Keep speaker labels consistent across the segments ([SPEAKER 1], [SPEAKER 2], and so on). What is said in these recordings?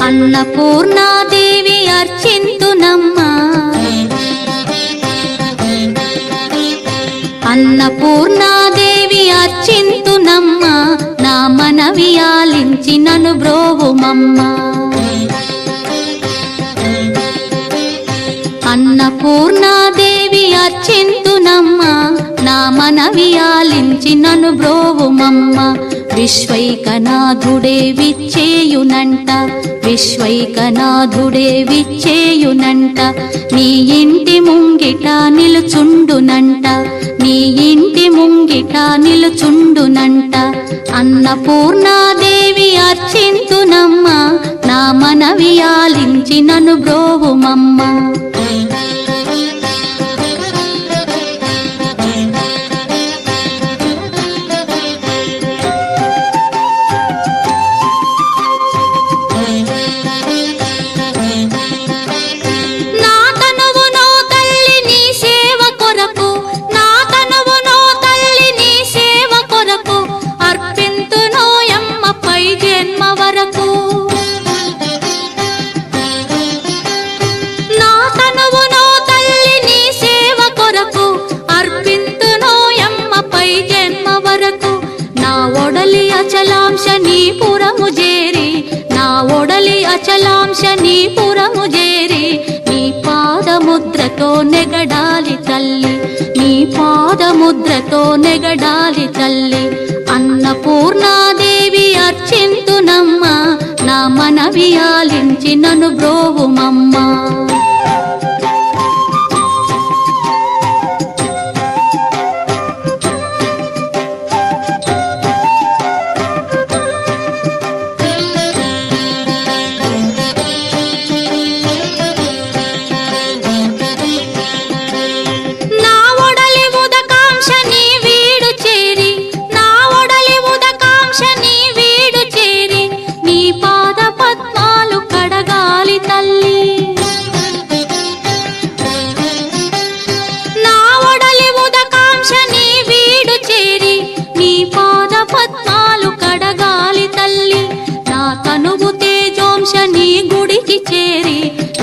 [SPEAKER 1] అన్నపూర్ణాదేవి అర్చింతునమ్మా, అన్నపూర్ణాదేవి అర్చింతునమ్మా, నా మనవి ఆలించి నన్ను బ్రోవుమమ్మా. అన్నపూర్ణాదేవి అర్చింతునమ్మా, నా మనవి ఆలించి నన్ను బ్రోవుమమ్మా. విశ్వైకనాథుడే విచ్చేయునంట, విశ్వైకనాథుడే విచ్చేయునంట, నీ ఇంటి ముంగిట నిలుచుండునంట, నీ ఇంటి ముంగిట నిలుచుండునంట. అన్నపూర్ణాదేవి అర్చింతునమ్మా, నా మనవి ఆలించి నన్ను బ్రోవుమమ్మా. అచలాంశ నీ పురము చేరి, నా ఒడలి అచలాంశ నీ పురము చేరి, నీ పాదముద్రతో నెగడాలి తల్లి, నీ పాదముద్రతో నెగడాలి తల్లి. అన్నపూర్ణాదేవి అర్చింతునమ్మా, నా మనవి ఆలించి నన్ను బ్రోవుమమ్మా.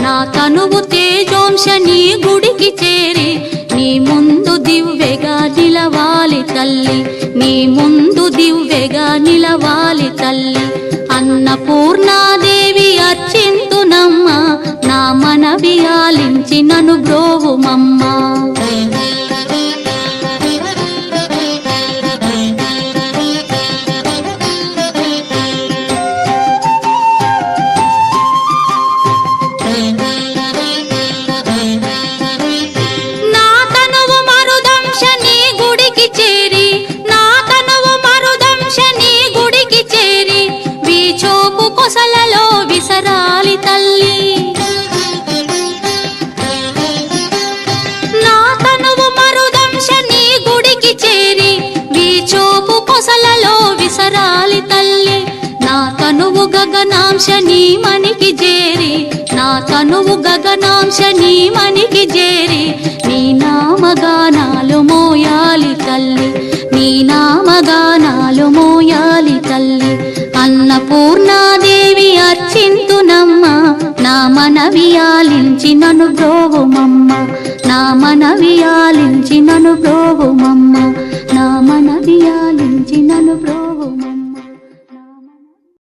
[SPEAKER 1] నా తనువు తేజోంశ నీ గుడికి చేరి, నీ ముందు దివ్వెగా నిలవాలి తల్లి, నీ ముందు దివ్వెగా నిలవాలి తల్లి. అన్నపూర్ణాదేవి అర్చింతునమ్మా, నా మనవి ఆలించి నన్ను బ్రోవుమమ్మా. కొసలలో విసరాలి తల్లి, నా తనువు మరుదంశ నీ గుడికి చేరి, వీచోపు కొసలలో విసరాలి తల్లి. నా తనువు గగనాంశ నీ మనికి చేరి, నా తనువు గగనాంశ నీ మనికి చేరి, నీ నామగానాలు మోయాలి తల్లి, నీ నామగానాలు మోయాలి తల్లి. అన్నపూర్ణాదేవి అర్చింతునమ్మా, నా మనవి ఆలించి నన్ను బ్రోవుమమ్మా, నా మనవి ఆలించి నన్ను బ్రోవుమమ్మా, నా మనవి ఆలించి నన్ను బ్రోవుమమ్మా.